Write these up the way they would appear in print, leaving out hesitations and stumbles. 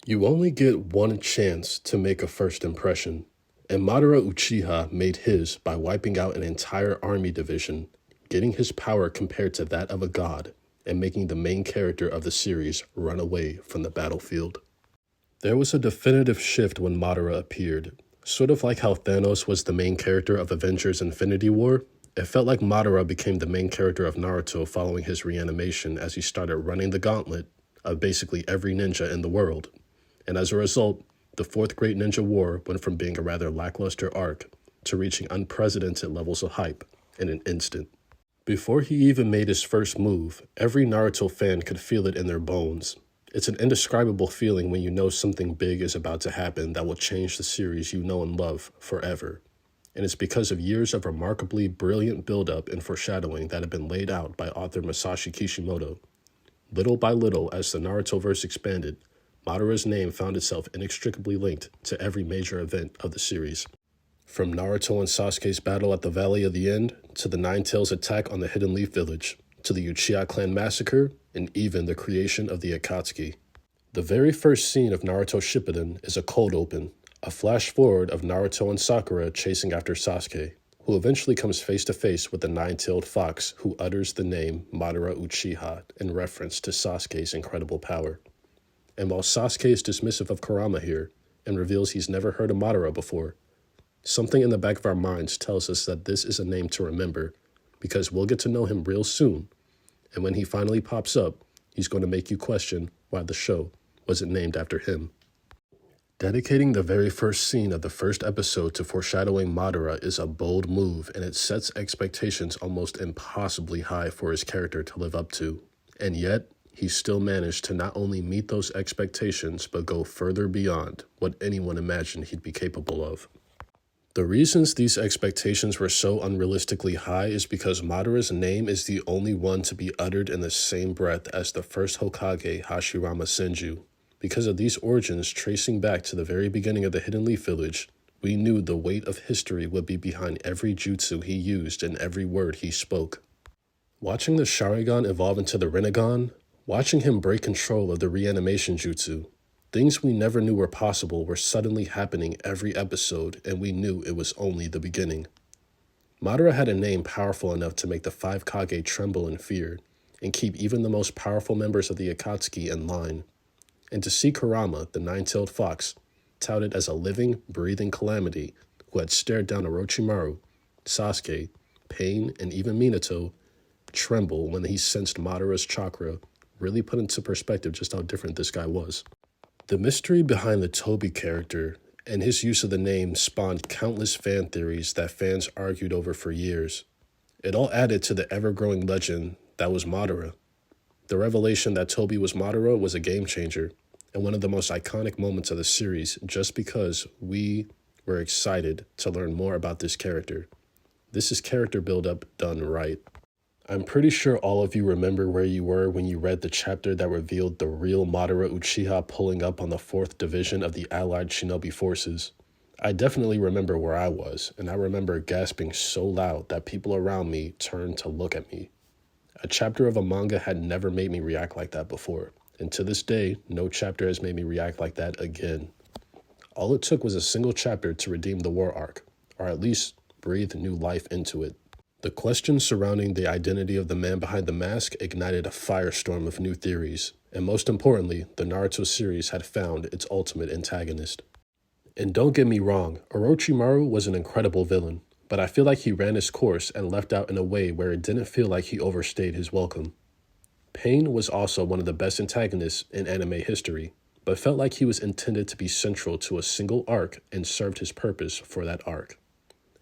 You only get one chance to make a first impression, and Madara Uchiha made his by wiping out an entire army division, getting his power compared to that of a god, and making the main character of the series run away from the battlefield. There was a definitive shift when Madara appeared. Sort of like how Thanos was the main character of Avengers Infinity War, it felt like Madara became the main character of Naruto following his reanimation as he started running the gauntlet of basically every ninja in the world. And as a result, the Fourth Great Ninja War went from being a rather lackluster arc to reaching unprecedented levels of hype in an instant. Before he even made his first move, every Naruto fan could feel it in their bones. It's an indescribable feeling when you know something big is about to happen that will change the series you know and love forever. And it's because of years of remarkably brilliant buildup and foreshadowing that have been laid out by author Masashi Kishimoto. Little by little, as the Naruto-verse expanded, Madara's name found itself inextricably linked to every major event of the series. From Naruto and Sasuke's battle at the Valley of the End, to the Nine-Tails attack on the Hidden Leaf Village, to the Uchiha clan massacre, and even the creation of the Akatsuki. The very first scene of Naruto Shippuden is a cold open, a flash forward of Naruto and Sakura chasing after Sasuke, who eventually comes face to face with the nine-tailed fox who utters the name Madara Uchiha in reference to Sasuke's incredible power. And while Sasuke is dismissive of Kurama here, and reveals he's never heard of Madara before, something in the back of our minds tells us that this is a name to remember, because we'll get to know him real soon, and when he finally pops up, he's going to make you question why the show wasn't named after him. Dedicating the very first scene of the first episode to foreshadowing Madara is a bold move, and it sets expectations almost impossibly high for his character to live up to. And yet, he still managed to not only meet those expectations, but go further beyond what anyone imagined he'd be capable of. The reasons these expectations were so unrealistically high is because Madara's name is the only one to be uttered in the same breath as the first Hokage, Hashirama Senju. Because of these origins tracing back to the very beginning of the Hidden Leaf Village, we knew the weight of history would be behind every jutsu he used and every word he spoke. Watching the Sharingan evolve into the Rinnegan, watching him break control of the reanimation jutsu, things we never knew were possible were suddenly happening every episode, and we knew it was only the beginning. Madara had a name powerful enough to make the five Kage tremble in fear, and keep even the most powerful members of the Akatsuki in line. And to see Kurama, the nine-tailed fox, touted as a living, breathing calamity who had stared down Orochimaru, Sasuke, Pain, and even Minato, tremble when he sensed Madara's chakra, really put into perspective just how different this guy was. The mystery behind the Toby character and his use of the name spawned countless fan theories that fans argued over for years. It all added to the ever-growing legend that was Madara. The revelation that Toby was Madara was a game changer, and one of the most iconic moments of the series just because we were excited to learn more about this character. This is character build-up done right. I'm pretty sure all of you remember where you were when you read the chapter that revealed the real Madara Uchiha pulling up on the 4th Division of the Allied Shinobi Forces. I definitely remember where I was, and I remember gasping so loud that people around me turned to look at me. A chapter of a manga had never made me react like that before, and to this day, no chapter has made me react like that again. All it took was a single chapter to redeem the war arc, or at least breathe new life into it. The questions surrounding the identity of the man behind the mask ignited a firestorm of new theories, and most importantly, the Naruto series had found its ultimate antagonist. And don't get me wrong, Orochimaru was an incredible villain, but I feel like he ran his course and left out in a way where it didn't feel like he overstayed his welcome. Pain was also one of the best antagonists in anime history, but felt like he was intended to be central to a single arc and served his purpose for that arc.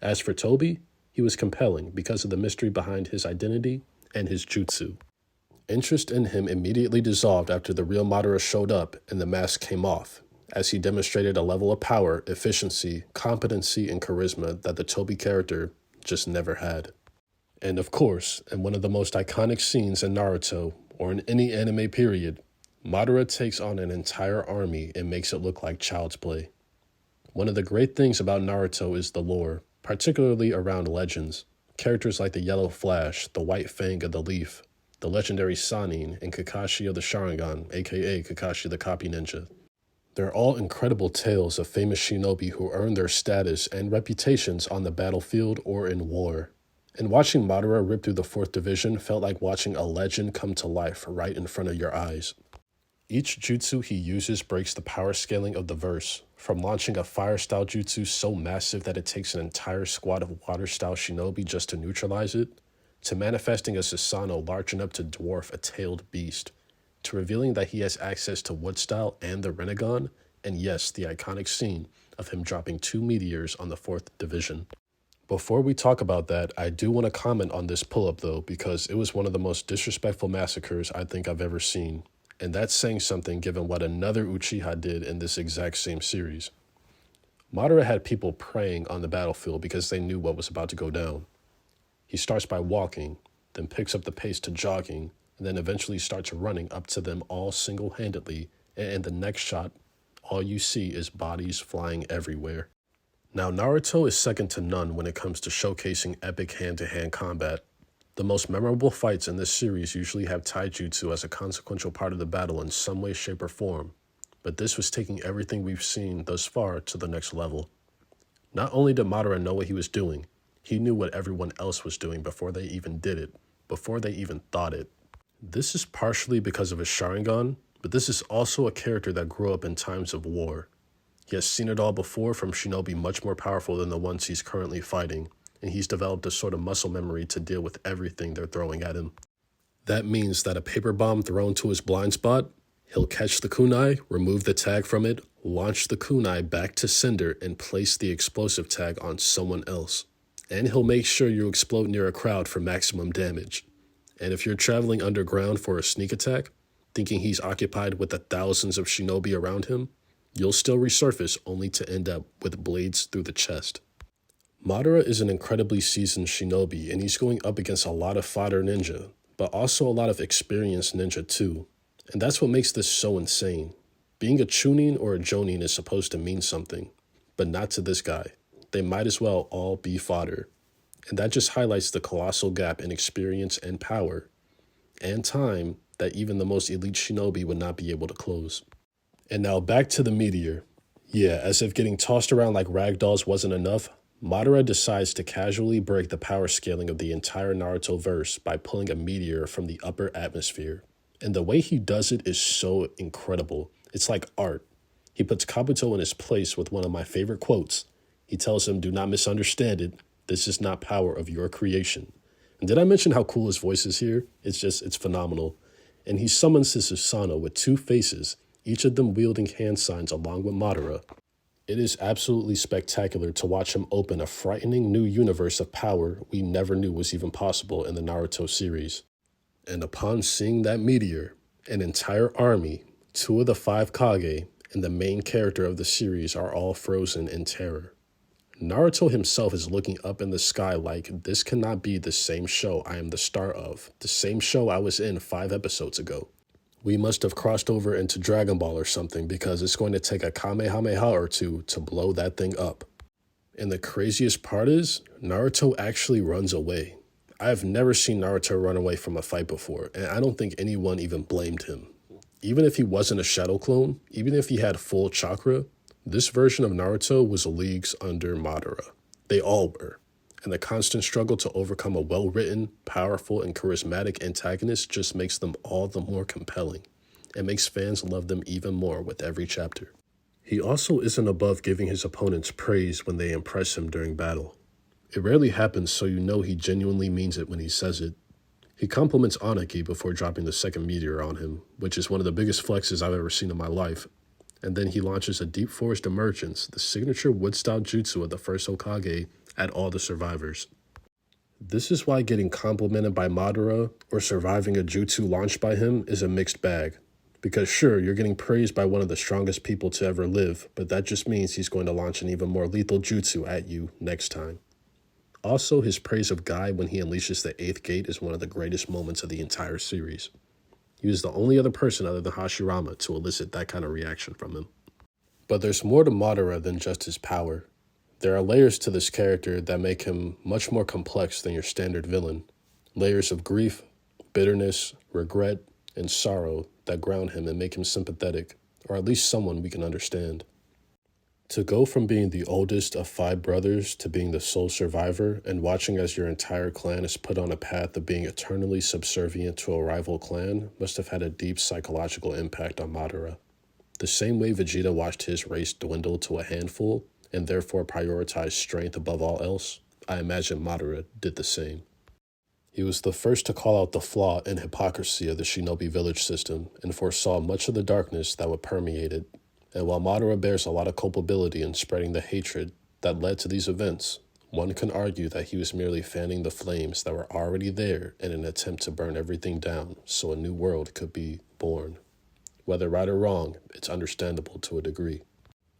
As for Toby, he was compelling because of the mystery behind his identity and his jutsu. Interest in him immediately dissolved after the real Madara showed up and the mask came off, as he demonstrated a level of power, efficiency, competency, and charisma that the Toby character just never had. And of course, in one of the most iconic scenes in Naruto, or in any anime period, Madara takes on an entire army and makes it look like child's play. One of the great things about Naruto is the lore, particularly around legends. Characters like the Yellow Flash, the White Fang of the Leaf, the legendary Sannin, and Kakashi of the Sharingan, aka Kakashi the Copy Ninja. They're all incredible tales of famous shinobi who earned their status and reputations on the battlefield or in war. And watching Madara rip through the 4th division felt like watching a legend come to life right in front of your eyes. Each jutsu he uses breaks the power scaling of the verse, from launching a fire-style jutsu so massive that it takes an entire squad of water-style shinobi just to neutralize it, to manifesting a Susanoo large enough to dwarf a tailed beast, to revealing that he has access to wood-style and the Rinnegan, and yes, the iconic scene of him dropping 2 meteors on the 4th division. Before we talk about that, I do want to comment on this pull-up though, because it was one of the most disrespectful massacres I think I've ever seen. And that's saying something given what another Uchiha did in this exact same series. Madara had people praying on the battlefield because they knew what was about to go down. He starts by walking, then picks up the pace to jogging, and then eventually starts running up to them all single-handedly, and in the next shot, all you see is bodies flying everywhere. Now, Naruto is second to none when it comes to showcasing epic hand-to-hand combat. The most memorable fights in this series usually have taijutsu as a consequential part of the battle in some way, shape, or form, but this was taking everything we've seen thus far to the next level. Not only did Madara know what he was doing, he knew what everyone else was doing before they even did it, before they even thought it. This is partially because of his Sharingan, but this is also a character that grew up in times of war. He has seen it all before from shinobi much more powerful than the ones he's currently fighting, and he's developed a sort of muscle memory to deal with everything they're throwing at him. That means that a paper bomb thrown to his blind spot, he'll catch the kunai, remove the tag from it, launch the kunai back to sender, and place the explosive tag on someone else. And he'll make sure you explode near a crowd for maximum damage. And if you're traveling underground for a sneak attack, thinking he's occupied with the thousands of shinobi around him, you'll still resurface only to end up with blades through the chest. Madara is an incredibly seasoned shinobi, and he's going up against a lot of fodder ninja, but also a lot of experienced ninja too. And that's what makes this so insane. Being a chunin or a jonin is supposed to mean something, but not to this guy. They might as well all be fodder. And that just highlights the colossal gap in experience and power, and time, that even the most elite shinobi would not be able to close. And now back to the meteor. Yeah, as if getting tossed around like ragdolls wasn't enough, Madara decides to casually break the power scaling of the entire Naruto verse by pulling a meteor from the upper atmosphere. And the way he does it is so incredible. It's like art. He puts Kabuto in his place with one of my favorite quotes. He tells him, "Do not misunderstand it. This is not power of your creation." And did I mention how cool his voice is here? It's phenomenal. And he summons his Susanoo with 2 faces, each of them wielding hand signs along with Madara. It is absolutely spectacular to watch him open a frightening new universe of power we never knew was even possible in the Naruto series. And upon seeing that meteor, an entire army, 2 of the 5 Kage, and the main character of the series are all frozen in terror. Naruto himself is looking up in the sky like, this cannot be the same show I am the star of, the same show I was in 5 episodes ago. We must have crossed over into Dragon Ball or something, because it's going to take a Kamehameha or 2 to blow that thing up. And the craziest part is, Naruto actually runs away. I have never seen Naruto run away from a fight before, and I don't think anyone even blamed him. Even if he wasn't a shadow clone, even if he had full chakra, this version of Naruto was leagues under Madara. They all were. And the constant struggle to overcome a well-written, powerful, and charismatic antagonist just makes them all the more compelling, and makes fans love them even more with every chapter. He also isn't above giving his opponents praise when they impress him during battle. It rarely happens, so you know he genuinely means it when he says it. He compliments Anaki before dropping the 2nd meteor on him, which is one of the biggest flexes I've ever seen in my life. And then he launches a Deep Forest Emergence, the signature wood-style jutsu of the first Hokage, at all the survivors. This is why getting complimented by Madara or surviving a jutsu launched by him is a mixed bag. Because sure, you're getting praised by one of the strongest people to ever live, but that just means he's going to launch an even more lethal jutsu at you next time. Also, his praise of Guy when he unleashes the 8th gate is one of the greatest moments of the entire series. He was the only other person other than Hashirama to elicit that kind of reaction from him. But there's more to Madara than just his power. There are layers to this character that make him much more complex than your standard villain. Layers of grief, bitterness, regret, and sorrow that ground him and make him sympathetic, or at least someone we can understand. To go from being the oldest of 5 brothers to being the sole survivor and watching as your entire clan is put on a path of being eternally subservient to a rival clan must have had a deep psychological impact on Madara. The same way Vegeta watched his race dwindle to a handful and therefore prioritized strength above all else, I imagine Madara did the same. He was the first to call out the flaw and hypocrisy of the shinobi village system and foresaw much of the darkness that would permeate it. And while Madara bears a lot of culpability in spreading the hatred that led to these events, one can argue that he was merely fanning the flames that were already there in an attempt to burn everything down so a new world could be born. Whether right or wrong, it's understandable to a degree.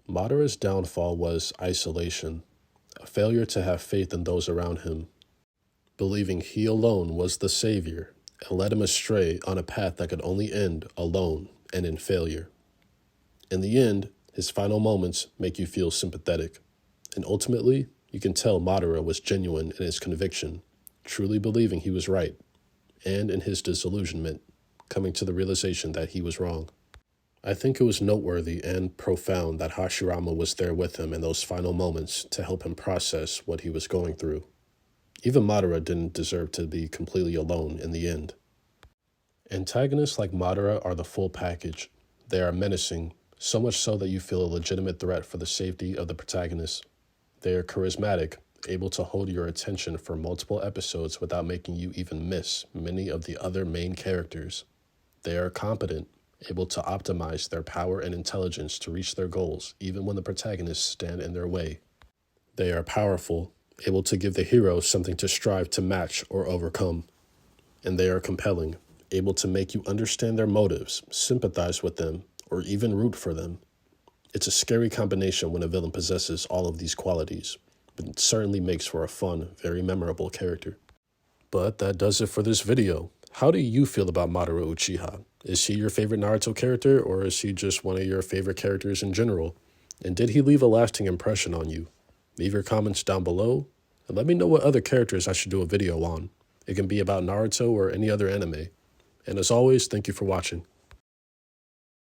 Madara's downfall was isolation, a failure to have faith in those around him, believing he alone was the savior, and led him astray on a path that could only end alone and in failure. In the end, his final moments make you feel sympathetic, and ultimately, you can tell Madara was genuine in his conviction, truly believing he was right, and in his disillusionment, coming to the realization that he was wrong. I think it was noteworthy and profound that Hashirama was there with him in those final moments to help him process what he was going through. Even Madara didn't deserve to be completely alone in the end. Antagonists like Madara are the full package. They are menacing, so much so that you feel a legitimate threat for the safety of the protagonist. They are charismatic, able to hold your attention for multiple episodes without making you even miss many of the other main characters. They are competent, able to optimize their power and intelligence to reach their goals even when the protagonists stand in their way. They are powerful, able to give the hero something to strive to match or overcome. And they are compelling, able to make you understand their motives, sympathize with them, or even root for them. It's a scary combination when a villain possesses all of these qualities, but it certainly makes for a fun, very memorable character. But that does it for this video. How do you feel about Madara Uchiha? Is he your favorite Naruto character, or is he just one of your favorite characters in general? And did he leave a lasting impression on you? Leave your comments down below, and let me know what other characters I should do a video on. It can be about Naruto or any other anime. And as always, thank you for watching.